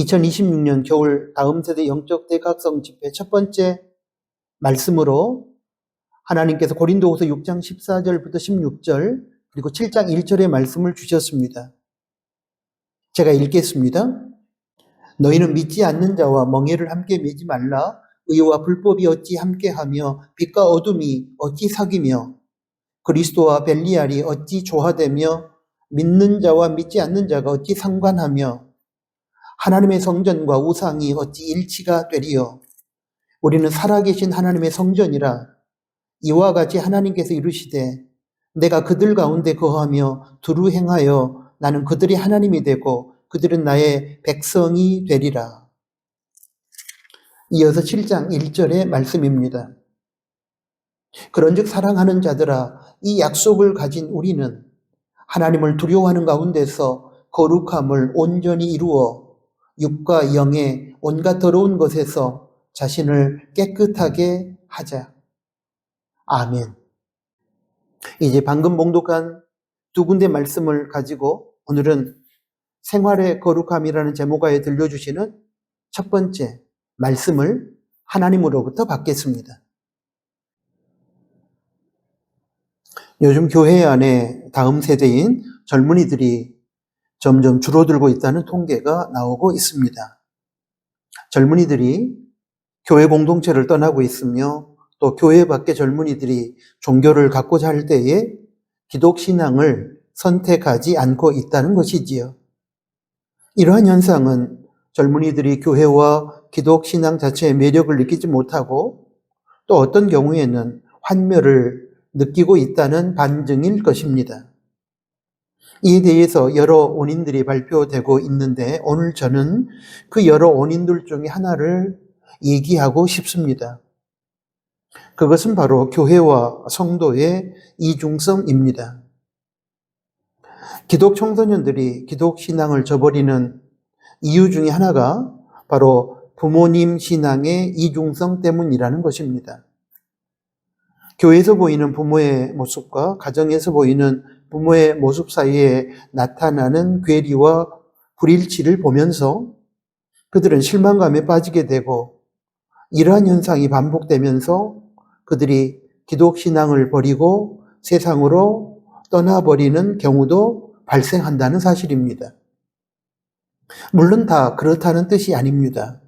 2026년 겨울 다음 세대 영적 대각성 집회 첫 번째 말씀으로 하나님께서 고린도후서 6장 14절부터 16절 그리고 7장 1절의 말씀을 주셨습니다. 제가 읽겠습니다. 너희는 믿지 않는 자와 멍에를 함께 매지 말라. 의와 불법이 어찌 함께하며 빛과 어둠이 어찌 사귀며 그리스도와 벨리알이 어찌 조화되며 믿는 자와 믿지 않는 자가 어찌 상관하며 하나님의 성전과 우상이 어찌 일치가 되리요. 우리는 살아계신 하나님의 성전이라. 이와 같이 하나님께서 이르시되 내가 그들 가운데 거하며 두루 행하여 나는 그들이 하나님이 되고 그들은 나의 백성이 되리라. 이어서 7장 1절의 말씀입니다. 그런즉 사랑하는 자들아, 이 약속을 가진 우리는 하나님을 두려워하는 가운데서 거룩함을 온전히 이루어 육과 영의 온갖 더러운 것에서 자신을 깨끗하게 하자. 아멘. 이제 방금 봉독한 두 군데 말씀을 가지고 오늘은 생활의 거룩함이라는 제목하에 들려주시는 첫 번째 말씀을 하나님으로부터 받겠습니다. 요즘 교회 안에 다음 세대인 젊은이들이 점점 줄어들고 있다는 통계가 나오고 있습니다. 젊은이들이 교회 공동체를 떠나고 있으며 또 교회 밖의 젊은이들이 종교를 갖고자 할 때에 기독신앙을 선택하지 않고 있다는 것이지요. 이러한 현상은 젊은이들이 교회와 기독신앙 자체의 매력을 느끼지 못하고 또 어떤 경우에는 환멸을 느끼고 있다는 반증일 것입니다. 이에 대해서 여러 원인들이 발표되고 있는데 오늘 저는 그 여러 원인들 중에 하나를 얘기하고 싶습니다. 그것은 바로 교회와 성도의 이중성입니다. 기독 청소년들이 기독 신앙을 저버리는 이유 중에 하나가 바로 부모님 신앙의 이중성 때문이라는 것입니다. 교회에서 보이는 부모의 모습과 가정에서 보이는 부모의 모습 사이에 나타나는 괴리와 불일치를 보면서 그들은 실망감에 빠지게 되고 이러한 현상이 반복되면서 그들이 기독 신앙을 버리고 세상으로 떠나버리는 경우도 발생한다는 사실입니다. 물론 다 그렇다는 뜻이 아닙니다.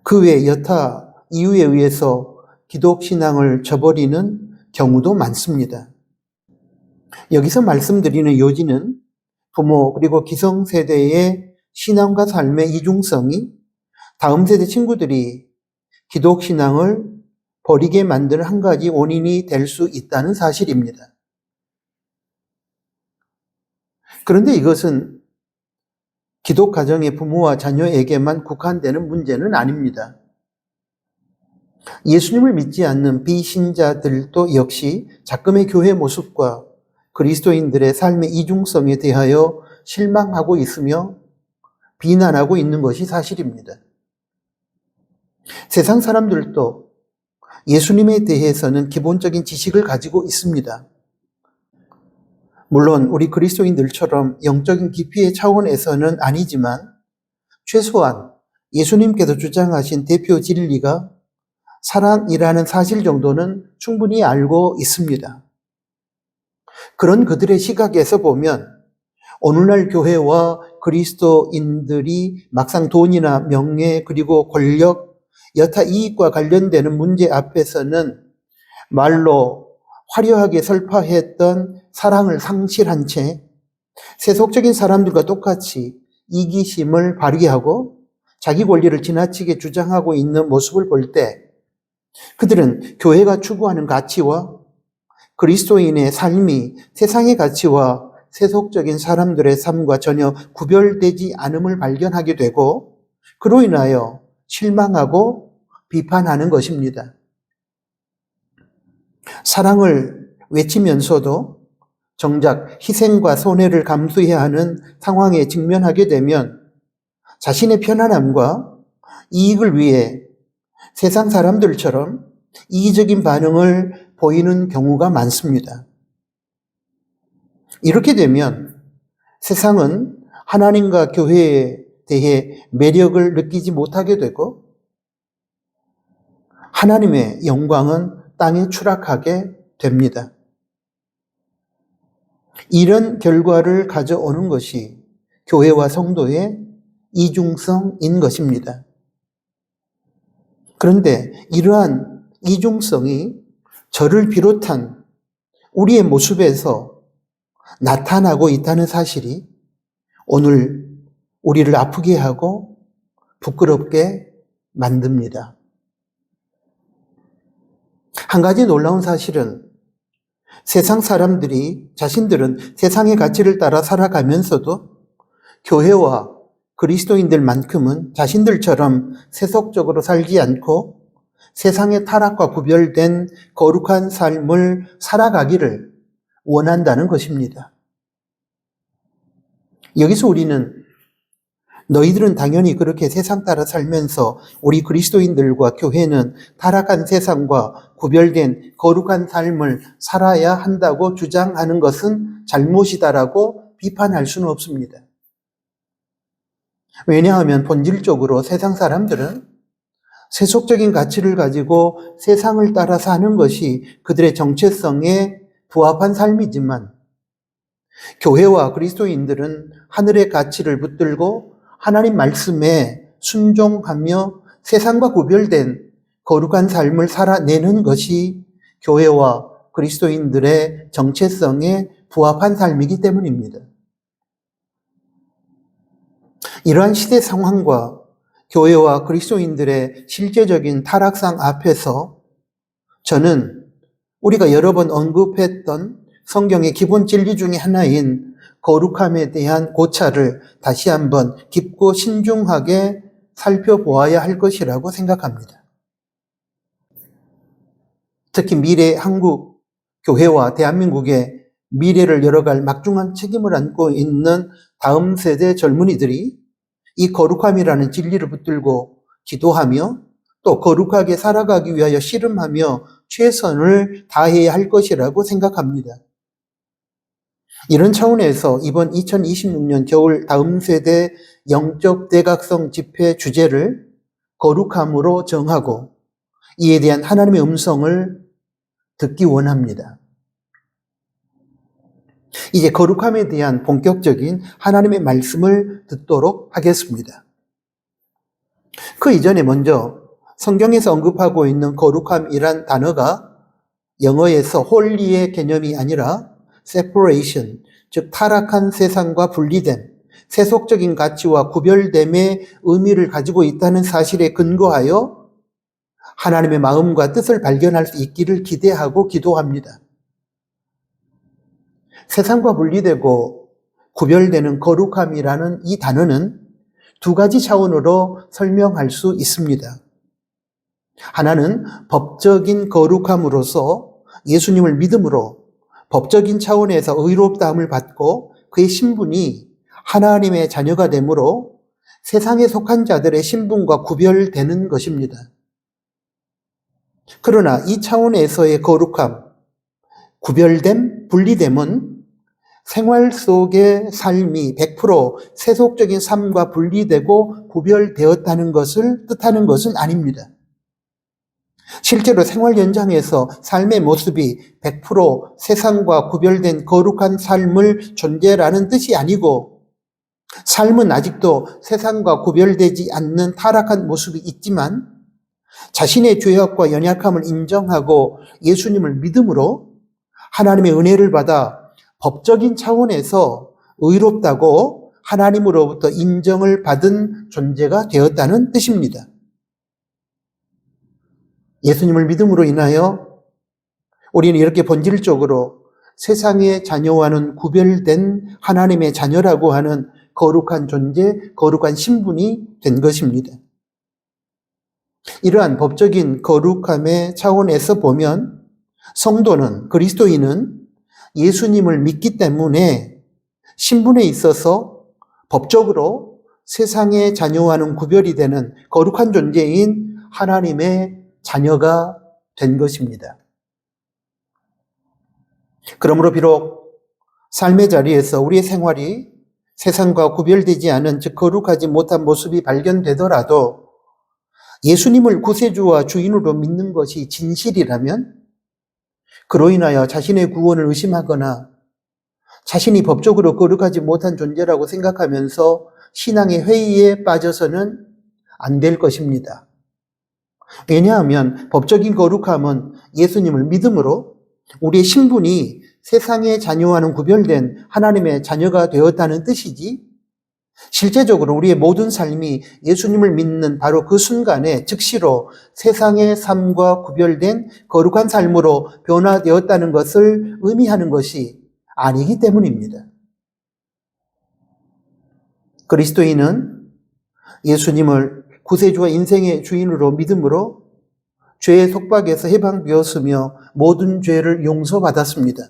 그 외 여타 이유에 의해서 기독 신앙을 저버리는 경우도 많습니다. 여기서 말씀드리는 요지는 부모 그리고 기성세대의 신앙과 삶의 이중성이 다음 세대 친구들이 기독 신앙을 버리게 만드는 한 가지 원인이 될 수 있다는 사실입니다. 그런데 이것은 기독 가정의 부모와 자녀에게만 국한되는 문제는 아닙니다. 예수님을 믿지 않는 비신자들도 역시 작금의 교회 모습과 그리스도인들의 삶의 이중성에 대하여 실망하고 있으며 비난하고 있는 것이 사실입니다. 세상 사람들도 예수님에 대해서는 기본적인 지식을 가지고 있습니다. 물론 우리 그리스도인들처럼 영적인 깊이의 차원에서는 아니지만 최소한 예수님께서 주장하신 대표 진리가 사랑이라는 사실 정도는 충분히 알고 있습니다. 그런 그들의 시각에서 보면 오늘날 교회와 그리스도인들이 막상 돈이나 명예 그리고 권력, 여타 이익과 관련되는 문제 앞에서는 말로 화려하게 설파했던 사랑을 상실한 채 세속적인 사람들과 똑같이 이기심을 발휘하고 자기 권리를 지나치게 주장하고 있는 모습을 볼 때 그들은 교회가 추구하는 가치와 그리스도인의 삶이 세상의 가치와 세속적인 사람들의 삶과 전혀 구별되지 않음을 발견하게 되고 그로 인하여 실망하고 비판하는 것입니다. 사랑을 외치면서도 정작 희생과 손해를 감수해야 하는 상황에 직면하게 되면 자신의 편안함과 이익을 위해 세상 사람들처럼 이기적인 반응을 보이는 경우가 많습니다. 이렇게 되면 세상은 하나님과 교회의 대해 매력을 느끼지 못하게 되고 하나님의 영광은 땅에 추락하게 됩니다. 이런 결과를 가져오는 것이 교회와 성도의 이중성인 것입니다. 그런데 이러한 이중성이 저를 비롯한 우리의 모습에서 나타나고 있다는 사실이 오늘 우리를 아프게 하고 부끄럽게 만듭니다. 한 가지 놀라운 사실은 세상 사람들이 자신들은 세상의 가치를 따라 살아가면서도 교회와 그리스도인들만큼은 자신들처럼 세속적으로 살지 않고 세상의 타락과 구별된 거룩한 삶을 살아가기를 원한다는 것입니다. 여기서 우리는 너희들은 당연히 그렇게 세상 따라 살면서 우리 그리스도인들과 교회는 타락한 세상과 구별된 거룩한 삶을 살아야 한다고 주장하는 것은 잘못이다라고 비판할 수는 없습니다. 왜냐하면 본질적으로 세상 사람들은 세속적인 가치를 가지고 세상을 따라 사는 것이 그들의 정체성에 부합한 삶이지만 교회와 그리스도인들은 하늘의 가치를 붙들고 하나님 말씀에 순종하며 세상과 구별된 거룩한 삶을 살아내는 것이 교회와 그리스도인들의 정체성에 부합한 삶이기 때문입니다. 이러한 시대 상황과 교회와 그리스도인들의 실제적인 타락상 앞에서 저는 우리가 여러 번 언급했던 성경의 기본 진리 중에 하나인 거룩함에 대한 고찰을 다시 한번 깊고 신중하게 살펴보아야 할 것이라고 생각합니다. 특히 미래 한국 교회와 대한민국의 미래를 열어갈 막중한 책임을 안고 있는 다음 세대 젊은이들이 이 거룩함이라는 진리를 붙들고 기도하며 또 거룩하게 살아가기 위하여 씨름하며 최선을 다해야 할 것이라고 생각합니다. 이런 차원에서 이번 2026년 겨울 다음 세대 영적 대각성 집회 주제를 거룩함으로 정하고 이에 대한 하나님의 음성을 듣기 원합니다. 이제 거룩함에 대한 본격적인 하나님의 말씀을 듣도록 하겠습니다. 그 이전에 먼저 성경에서 언급하고 있는 거룩함이란 단어가 영어에서 홀리의 개념이 아니라 separation, 즉 타락한 세상과 분리됨, 세속적인 가치와 구별됨의 의미를 가지고 있다는 사실에 근거하여 하나님의 마음과 뜻을 발견할 수 있기를 기대하고 기도합니다. 세상과 분리되고 구별되는 거룩함이라는 이 단어는 두 가지 차원으로 설명할 수 있습니다. 하나는 법적인 거룩함으로서 예수님을 믿음으로 법적인 차원에서 의롭다함을 받고 그의 신분이 하나님의 자녀가 되므로 세상에 속한 자들의 신분과 구별되는 것입니다. 그러나 이 차원에서의 거룩함, 구별됨, 분리됨은 생활 속의 삶이 100% 세속적인 삶과 분리되고 구별되었다는 것을 뜻하는 것은 아닙니다. 실제로 생활 현장에서 삶의 모습이 100% 세상과 구별된 거룩한 삶을 존재라는 뜻이 아니고 삶은 아직도 세상과 구별되지 않는 타락한 모습이 있지만 자신의 죄악과 연약함을 인정하고 예수님을 믿음으로 하나님의 은혜를 받아 법적인 차원에서 의롭다고 하나님으로부터 인정을 받은 존재가 되었다는 뜻입니다. 예수님을 믿음으로 인하여 우리는 이렇게 본질적으로 세상의 자녀와는 구별된 하나님의 자녀라고 하는 거룩한 존재, 거룩한 신분이 된 것입니다. 이러한 법적인 거룩함의 차원에서 보면 성도는, 그리스도인은 예수님을 믿기 때문에 신분에 있어서 법적으로 세상의 자녀와는 구별이 되는 거룩한 존재인 하나님의 자녀가 된 것입니다. 그러므로 비록 삶의 자리에서 우리의 생활이 세상과 구별되지 않은, 즉 거룩하지 못한 모습이 발견되더라도 예수님을 구세주와 주인으로 믿는 것이 진실이라면 그로 인하여 자신의 구원을 의심하거나 자신이 법적으로 거룩하지 못한 존재라고 생각하면서 신앙의 회의에 빠져서는 안 될 것입니다. 왜냐하면 법적인 거룩함은 예수님을 믿음으로 우리의 신분이 세상의 자녀와는 구별된 하나님의 자녀가 되었다는 뜻이지, 실제적으로 우리의 모든 삶이 예수님을 믿는 바로 그 순간에 즉시로 세상의 삶과 구별된 거룩한 삶으로 변화되었다는 것을 의미하는 것이 아니기 때문입니다. 그리스도인은 예수님을 구세주와 인생의 주인으로 믿음으로 죄의 속박에서 해방되었으며 모든 죄를 용서받았습니다.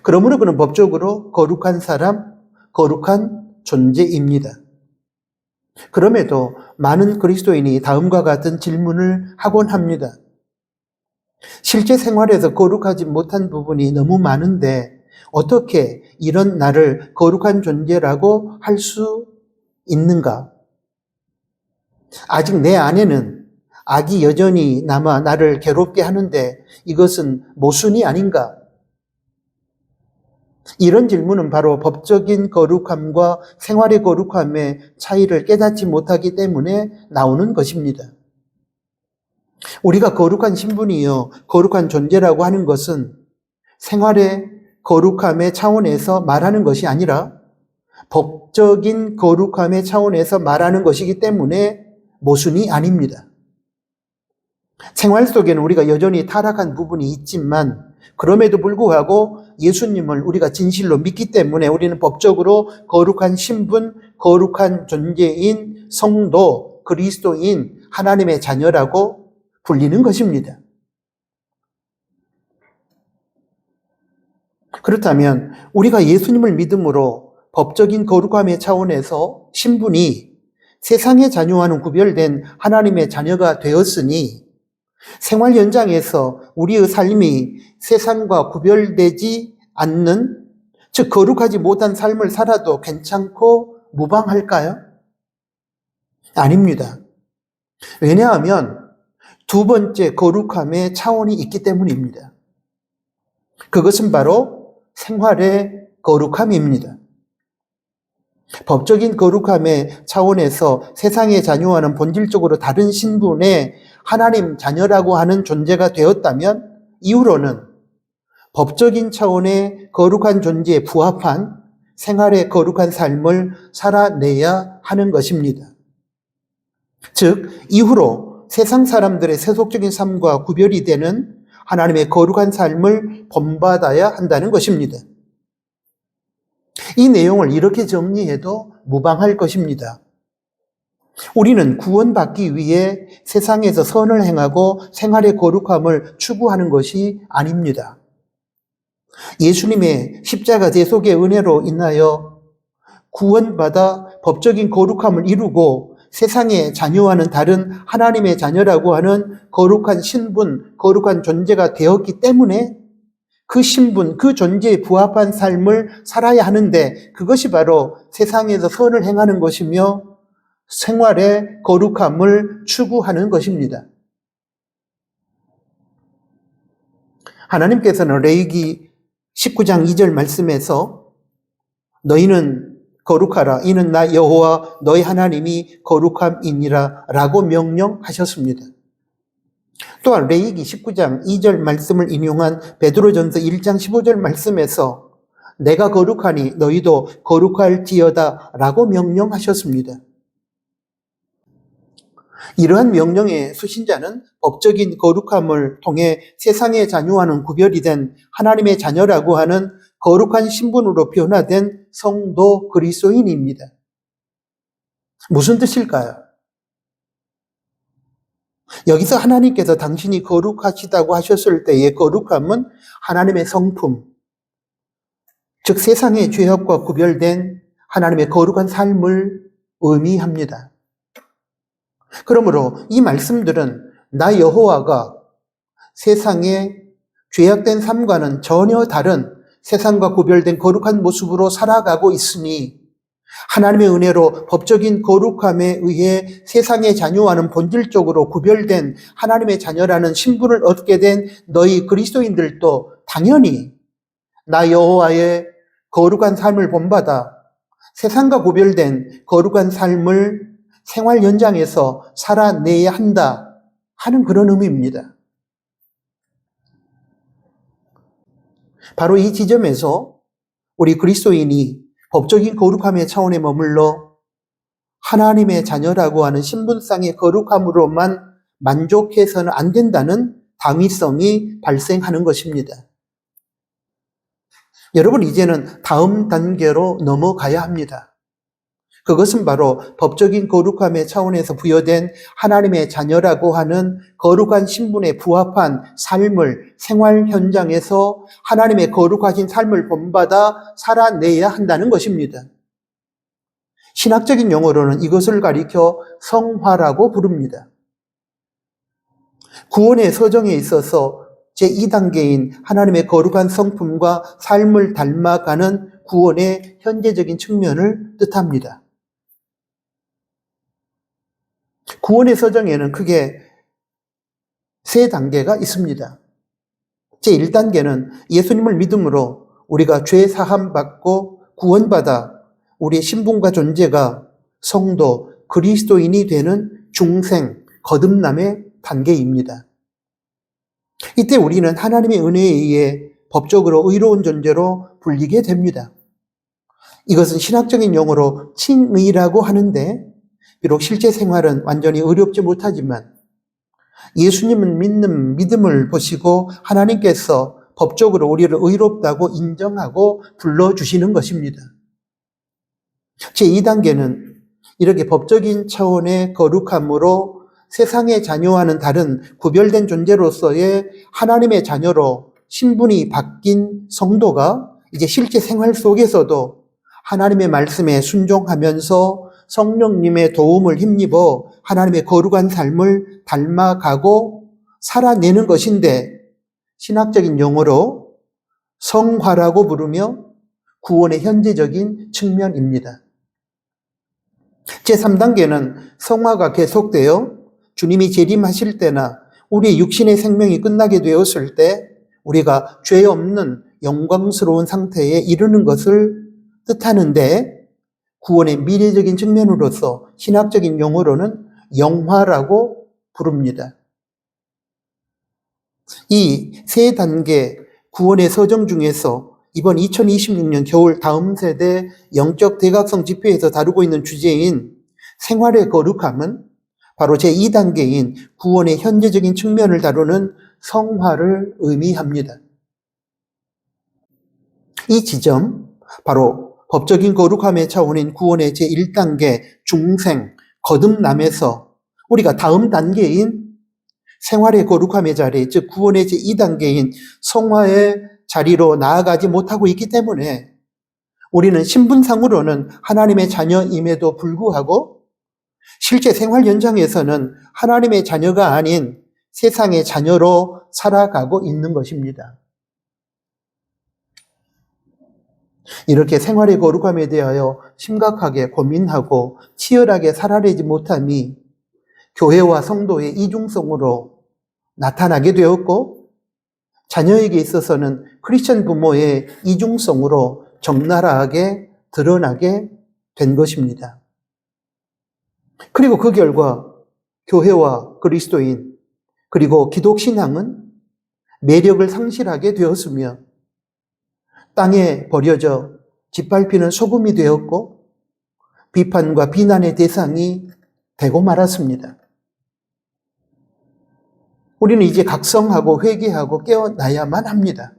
그러므로 그는 법적으로 거룩한 사람, 거룩한 존재입니다. 그럼에도 많은 그리스도인이 다음과 같은 질문을 하곤 합니다. 실제 생활에서 거룩하지 못한 부분이 너무 많은데 어떻게 이런 나를 거룩한 존재라고 할 수 있는가? 아직 내 안에는 악이 여전히 남아 나를 괴롭게 하는데 이것은 모순이 아닌가? 이런 질문은 바로 법적인 거룩함과 생활의 거룩함의 차이를 깨닫지 못하기 때문에 나오는 것입니다. 우리가 거룩한 신분이요, 거룩한 존재라고 하는 것은 생활의 거룩함의 차원에서 말하는 것이 아니라 법적인 거룩함의 차원에서 말하는 것이기 때문에 모순이 아닙니다. 생활 속에는 우리가 여전히 타락한 부분이 있지만 그럼에도 불구하고 예수님을 우리가 진실로 믿기 때문에 우리는 법적으로 거룩한 신분, 거룩한 존재인 성도, 그리스도인, 하나님의 자녀라고 불리는 것입니다. 그렇다면 우리가 예수님을 믿음으로 법적인 거룩함의 차원에서 신분이 세상의 자녀와는 구별된 하나님의 자녀가 되었으니 생활 현장에서 우리의 삶이 세상과 구별되지 않는, 즉 거룩하지 못한 삶을 살아도 괜찮고 무방할까요? 아닙니다. 왜냐하면 두 번째 거룩함의 차원이 있기 때문입니다. 그것은 바로 생활의 거룩함입니다. 법적인 거룩함의 차원에서 세상의 자녀와는 본질적으로 다른 신분의 하나님 자녀라고 하는 존재가 되었다면 이후로는 법적인 차원의 거룩한 존재에 부합한 생활의 거룩한 삶을 살아내야 하는 것입니다. 즉, 이후로 세상 사람들의 세속적인 삶과 구별이 되는 하나님의 거룩한 삶을 본받아야 한다는 것입니다. 이 내용을 이렇게 정리해도 무방할 것입니다. 우리는 구원받기 위해 세상에서 선을 행하고 생활의 거룩함을 추구하는 것이 아닙니다. 예수님의 십자가 대속의 은혜로 인하여 구원받아 법적인 거룩함을 이루고 세상의 자녀와는 다른 하나님의 자녀라고 하는 거룩한 신분, 거룩한 존재가 되었기 때문에 그 신분, 그 존재에 부합한 삶을 살아야 하는데 그것이 바로 세상에서 선을 행하는 것이며 생활의 거룩함을 추구하는 것입니다. 하나님께서는 레위기 19장 2절 말씀에서 너희는 거룩하라. 이는 나 여호와 너희 하나님이 거룩함이니라 라고 명령하셨습니다. 또한 레위기 19장 2절 말씀을 인용한 베드로전서 1장 15절 말씀에서 내가 거룩하니 너희도 거룩할지어다 라고 명령하셨습니다. 이러한 명령의 수신자는 법적인 거룩함을 통해 세상의 자녀와는 구별이 된 하나님의 자녀라고 하는 거룩한 신분으로 변화된 성도 그리스도인입니다. 무슨 뜻일까요? 여기서 하나님께서 당신이 거룩하시다고 하셨을 때의 거룩함은 하나님의 성품, 즉 세상의 죄악과 구별된 하나님의 거룩한 삶을 의미합니다. 그러므로 이 말씀들은 나 여호와가 세상의 죄악된 삶과는 전혀 다른 세상과 구별된 거룩한 모습으로 살아가고 있으니 하나님의 은혜로 법적인 거룩함에 의해 세상의 자녀와는 본질적으로 구별된 하나님의 자녀라는 신분을 얻게 된 너희 그리스도인들도 당연히 나 여호와의 거룩한 삶을 본받아 세상과 구별된 거룩한 삶을 생활 현장에서 살아내야 한다 하는 그런 의미입니다. 바로 이 지점에서 우리 그리스도인이 법적인 거룩함의 차원에 머물러 하나님의 자녀라고 하는 신분상의 거룩함으로만 만족해서는 안 된다는 당위성이 발생하는 것입니다. 여러분, 이제는 다음 단계로 넘어가야 합니다. 그것은 바로 법적인 거룩함의 차원에서 부여된 하나님의 자녀라고 하는 거룩한 신분에 부합한 삶을 생활 현장에서 하나님의 거룩하신 삶을 본받아 살아내야 한다는 것입니다. 신학적인 용어로는 이것을 가리켜 성화라고 부릅니다. 구원의 서정에 있어서 제2단계인 하나님의 거룩한 성품과 삶을 닮아가는 구원의 현재적인 측면을 뜻합니다. 구원의 서정에는 크게 세 단계가 있습니다. 제1단계는 예수님을 믿음으로 우리가 죄 사함 받고 구원받아 우리의 신분과 존재가 성도, 그리스도인이 되는 중생, 거듭남의 단계입니다. 이때 우리는 하나님의 은혜에 의해 법적으로 의로운 존재로 불리게 됩니다. 이것은 신학적인 용어로 칭의라고 하는데 비록 실제 생활은 완전히 의롭지 못하지만 예수님을 믿는 믿음을 보시고 하나님께서 법적으로 우리를 의롭다고 인정하고 불러주시는 것입니다. 제2단계는 이렇게 법적인 차원의 거룩함으로 세상의 자녀와는 다른 구별된 존재로서의 하나님의 자녀로 신분이 바뀐 성도가 이제 실제 생활 속에서도 하나님의 말씀에 순종하면서 성령님의 도움을 힘입어 하나님의 거룩한 삶을 닮아가고 살아내는 것인데 신학적인 용어로 성화라고 부르며 구원의 현재적인 측면입니다. 제3단계는 성화가 계속되어 주님이 재림하실 때나 우리의 육신의 생명이 끝나게 되었을 때 우리가 죄 없는 영광스러운 상태에 이르는 것을 뜻하는데 구원의 미래적인 측면으로서 신학적인 용어로는 영화라고 부릅니다. 이 세 단계 구원의 서정 중에서 이번 2026년 겨울 다음 세대 영적 대각성 집회에서 다루고 있는 주제인 생활의 거룩함은 바로 제2단계인 구원의 현재적인 측면을 다루는 성화를 의미합니다. 이 지점, 바로 법적인 거룩함의 차원인 구원의 제1단계 중생, 거듭남에서 우리가 다음 단계인 생활의 거룩함의 자리, 즉 구원의 제2단계인 성화의 자리로 나아가지 못하고 있기 때문에 우리는 신분상으로는 하나님의 자녀임에도 불구하고 실제 생활 현장에서는 하나님의 자녀가 아닌 세상의 자녀로 살아가고 있는 것입니다. 이렇게 생활의 거룩함에 대하여 심각하게 고민하고 치열하게 살아내지 못함이 교회와 성도의 이중성으로 나타나게 되었고 자녀에게 있어서는 크리스천 부모의 이중성으로 적나라하게 드러나게 된 것입니다. 그리고 그 결과 교회와 그리스도인 그리고 기독신앙은 매력을 상실하게 되었으며 땅에 버려져 짓밟히는 소금이 되었고 비판과 비난의 대상이 되고 말았습니다. 우리는 이제 각성하고 회개하고 깨어나야만 합니다.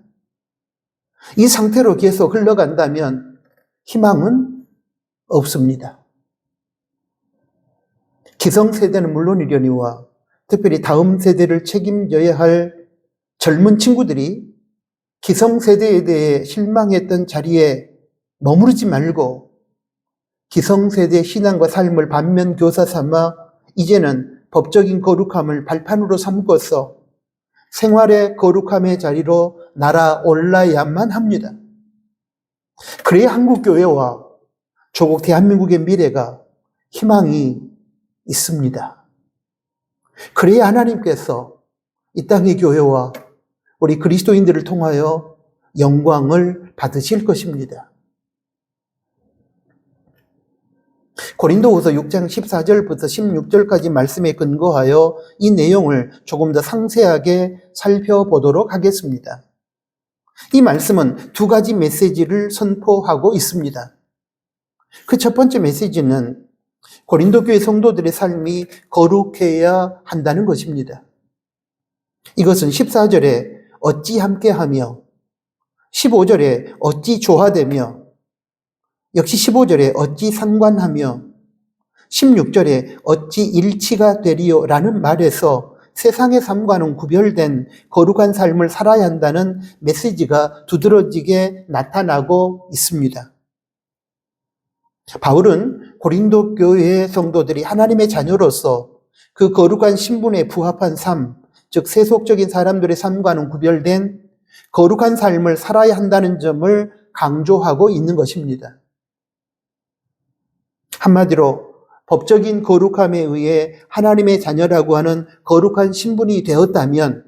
이 상태로 계속 흘러간다면 희망은 없습니다. 기성세대는 물론이려니와 특별히 다음 세대를 책임져야 할 젊은 친구들이 기성세대에 대해 실망했던 자리에 머무르지 말고 기성세대의 신앙과 삶을 반면교사 삼아 이제는 법적인 거룩함을 발판으로 삼고서 생활의 거룩함의 자리로 날아올라야만 합니다. 그래야 한국교회와 조국 대한민국의 미래가 희망이 있습니다. 그래야 하나님께서 이 땅의 교회와 우리 그리스도인들을 통하여 영광을 받으실 것입니다. 고린도후서 6장 14절부터 16절까지 말씀에 근거하여 이 내용을 조금 더 상세하게 살펴보도록 하겠습니다. 이 말씀은 두 가지 메시지를 선포하고 있습니다. 그 첫 번째 메시지는 고린도 교회 성도들의 삶이 거룩해야 한다는 것입니다. 이것은 14절에 어찌 함께하며 15절에 어찌 조화되며 역시 15절에 어찌 상관하며 16절에 어찌 일치가 되리요 라는 말에서 세상의 삶과는 구별된 거룩한 삶을 살아야 한다는 메시지가 두드러지게 나타나고 있습니다. 바울은 고린도 교회의 성도들이 하나님의 자녀로서 그 거룩한 신분에 부합한 삶, 즉 세속적인 사람들의 삶과는 구별된 거룩한 삶을 살아야 한다는 점을 강조하고 있는 것입니다. 한마디로 법적인 거룩함에 의해 하나님의 자녀라고 하는 거룩한 신분이 되었다면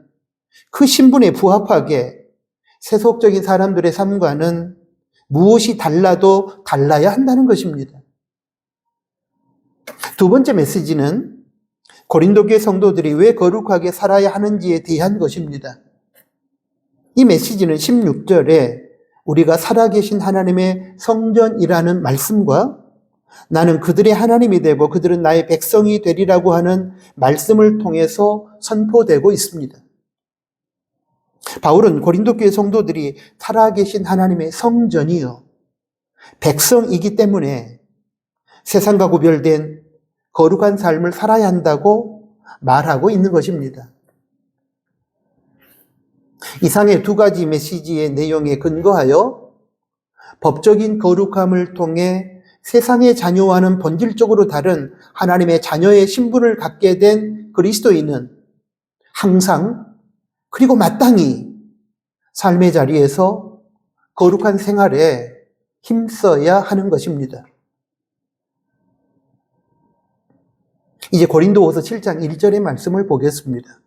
그 신분에 부합하게 세속적인 사람들의 삶과는 무엇이 달라도 달라야 한다는 것입니다. 두 번째 메시지는 고린도 교회 성도들이 왜 거룩하게 살아야 하는지에 대한 것입니다. 이 메시지는 16절에 우리가 살아계신 하나님의 성전이라는 말씀과 나는 그들의 하나님이 되고 그들은 나의 백성이 되리라고 하는 말씀을 통해서 선포되고 있습니다. 바울은 고린도 교회 성도들이 살아계신 하나님의 성전이요 백성이기 때문에 세상과 구별된 거룩한 삶을 살아야 한다고 말하고 있는 것입니다. 이상의 두 가지 메시지의 내용에 근거하여 법적인 거룩함을 통해 세상의 자녀와는 본질적으로 다른 하나님의 자녀의 신분을 갖게 된 그리스도인은 항상 그리고 마땅히 삶의 자리에서 거룩한 생활에 힘써야 하는 것입니다. 이제 고린도후서 7장 1절의 말씀을 보겠습니다.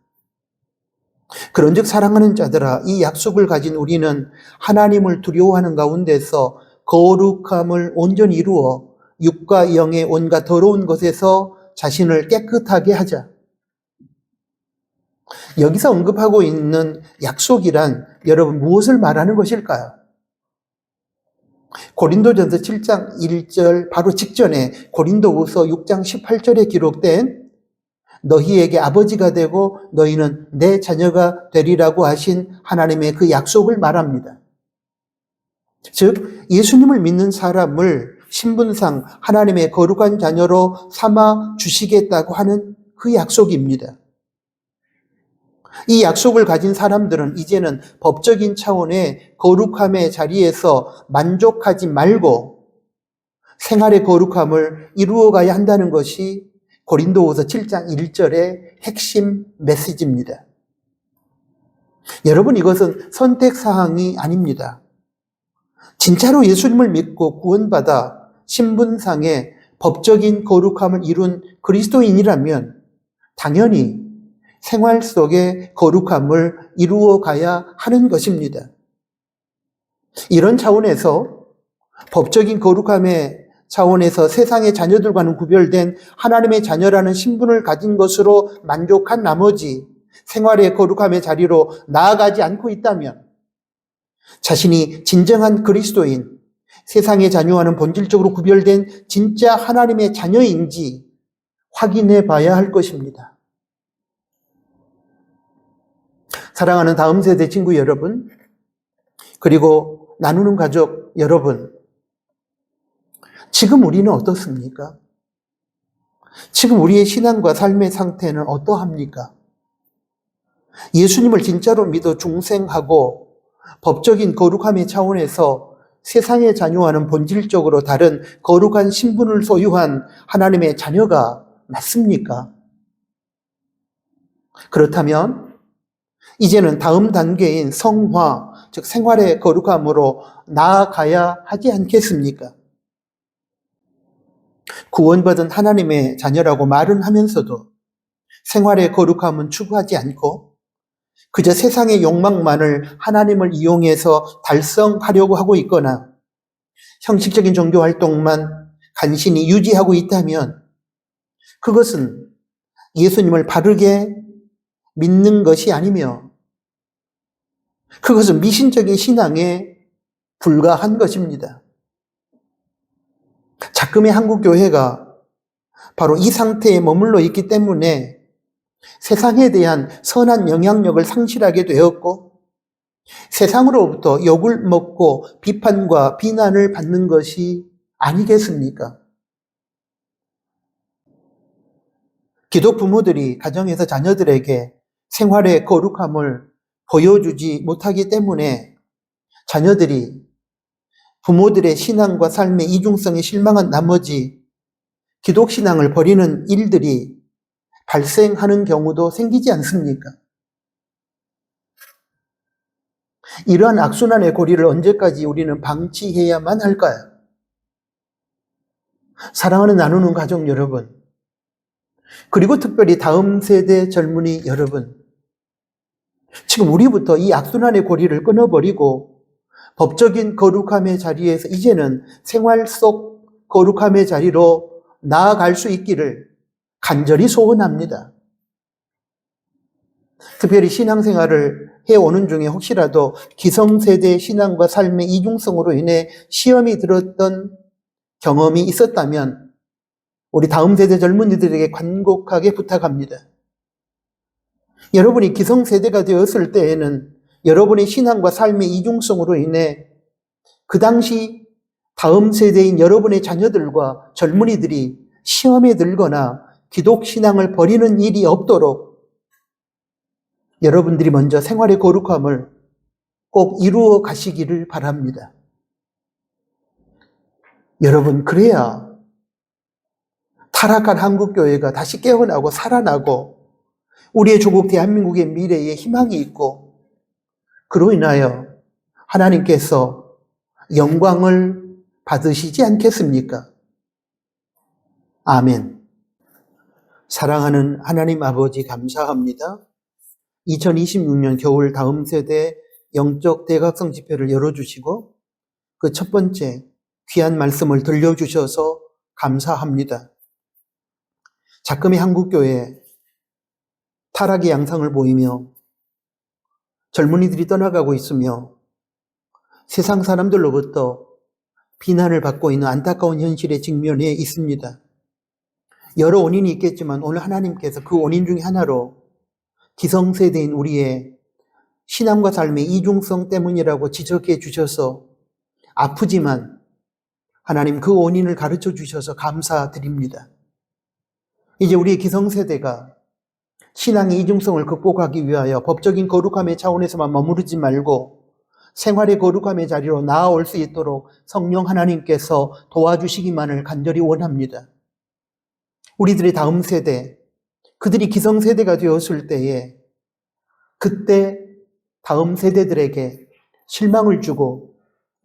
그런즉 사랑하는 자들아 이 약속을 가진 우리는 하나님을 두려워하는 가운데서 거룩함을 온전히 이루어 육과 영의 온갖 더러운 것에서 자신을 깨끗하게 하자. 여기서 언급하고 있는 약속이란 여러분 무엇을 말하는 것일까요? 고린도전서 7장 1절 바로 직전에 고린도후서 6장 18절에 기록된 너희에게 아버지가 되고 너희는 내 자녀가 되리라고 하신 하나님의 그 약속을 말합니다. 즉 예수님을 믿는 사람을 신분상 하나님의 거룩한 자녀로 삼아 주시겠다고 하는 그 약속입니다. 이 약속을 가진 사람들은 이제는 법적인 차원의 거룩함의 자리에서 만족하지 말고 생활의 거룩함을 이루어가야 한다는 것이 고린도후서 7장 1절의 핵심 메시지입니다. 여러분 이것은 선택사항이 아닙니다. 진짜로 예수님을 믿고 구원받아 신분상의 법적인 거룩함을 이룬 그리스도인이라면 당연히 생활 속에 거룩함을 이루어 가야 하는 것입니다. 이런 차원에서 법적인 거룩함의 차원에서 세상의 자녀들과는 구별된 하나님의 자녀라는 신분을 가진 것으로 만족한 나머지 생활의 거룩함의 자리로 나아가지 않고 있다면 자신이 진정한 그리스도인, 세상의 자녀와는 본질적으로 구별된 진짜 하나님의 자녀인지 확인해 봐야 할 것입니다. 사랑하는 다음 세대 친구 여러분, 그리고 나누는 가족 여러분, 지금 우리는 어떻습니까? 지금 우리의 신앙과 삶의 상태는 어떠합니까? 예수님을 진짜로 믿어 중생하고 법적인 거룩함의 차원에서 세상의 자녀와는 본질적으로 다른 거룩한 신분을 소유한 하나님의 자녀가 맞습니까? 그렇다면 이제는 다음 단계인 성화, 즉 생활의 거룩함으로 나아가야 하지 않겠습니까? 구원받은 하나님의 자녀라고 말은 하면서도 생활의 거룩함은 추구하지 않고 그저 세상의 욕망만을 하나님을 이용해서 달성하려고 하고 있거나 형식적인 종교 활동만 간신히 유지하고 있다면 그것은 예수님을 바르게 믿는 것이 아니며 그것은 미신적인 신앙에 불과한 것입니다. 자금의 한국교회가 바로 이 상태에 머물러 있기 때문에 세상에 대한 선한 영향력을 상실하게 되었고 세상으로부터 욕을 먹고 비판과 비난을 받는 것이 아니겠습니까? 기독 부모들이 가정에서 자녀들에게 생활의 거룩함을 보여주지 못하기 때문에 자녀들이 부모들의 신앙과 삶의 이중성에 실망한 나머지 기독신앙을 버리는 일들이 발생하는 경우도 생기지 않습니까? 이러한 악순환의 고리를 언제까지 우리는 방치해야만 할까요? 사랑하는 나누는 가족 여러분, 그리고 특별히 다음 세대 젊은이 여러분, 지금 우리부터 이 악순환의 고리를 끊어버리고 법적인 거룩함의 자리에서 이제는 생활 속 거룩함의 자리로 나아갈 수 있기를 간절히 소원합니다. 특별히 신앙생활을 해오는 중에 혹시라도 기성세대의 신앙과 삶의 이중성으로 인해 시험이 들었던 경험이 있었다면 우리 다음 세대 젊은이들에게 간곡하게 부탁합니다. 여러분이 기성세대가 되었을 때에는 여러분의 신앙과 삶의 이중성으로 인해 그 당시 다음 세대인 여러분의 자녀들과 젊은이들이 시험에 들거나 기독신앙을 버리는 일이 없도록 여러분들이 먼저 생활의 거룩함을 꼭 이루어 가시기를 바랍니다. 여러분, 그래야 타락한 한국교회가 다시 깨어나고 살아나고 우리의 조국 대한민국의 미래에 희망이 있고 그로 인하여 하나님께서 영광을 받으시지 않겠습니까? 아멘. 사랑하는 하나님 아버지 감사합니다. 2026년 겨울 다음 세대 영적 대각성 집회를 열어주시고 그 첫 번째 귀한 말씀을 들려주셔서 감사합니다. 자금의 한국교회 타락의 양상을 보이며 젊은이들이 떠나가고 있으며 세상 사람들로부터 비난을 받고 있는 안타까운 현실에 직면해 있습니다. 여러 원인이 있겠지만 오늘 하나님께서 그 원인 중에 하나로 기성세대인 우리의 신앙과 삶의 이중성 때문이라고 지적해 주셔서 아프지만 하나님 그 원인을 가르쳐 주셔서 감사드립니다. 이제 우리의 기성세대가 신앙의 이중성을 극복하기 위하여 법적인 거룩함의 차원에서만 머무르지 말고 생활의 거룩함의 자리로 나아올 수 있도록 성령 하나님께서 도와주시기만을 간절히 원합니다. 우리들의 다음 세대, 그들이 기성세대가 되었을 때에 그때 다음 세대들에게 실망을 주고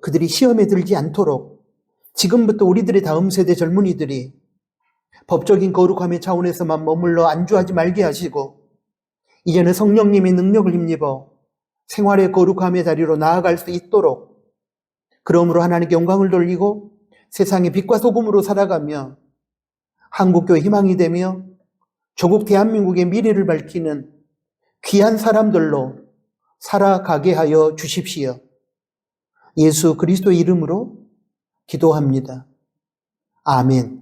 그들이 시험에 들지 않도록 지금부터 우리들의 다음 세대 젊은이들이 법적인 거룩함의 차원에서만 머물러 안주하지 말게 하시고 이제는 성령님의 능력을 힘입어 생활의 거룩함의 자리로 나아갈 수 있도록 그러므로 하나님께 영광을 돌리고 세상의 빛과 소금으로 살아가며 한국교회 희망이 되며 조국 대한민국의 미래를 밝히는 귀한 사람들로 살아가게 하여 주십시오. 예수 그리스도의 이름으로 기도합니다. 아멘.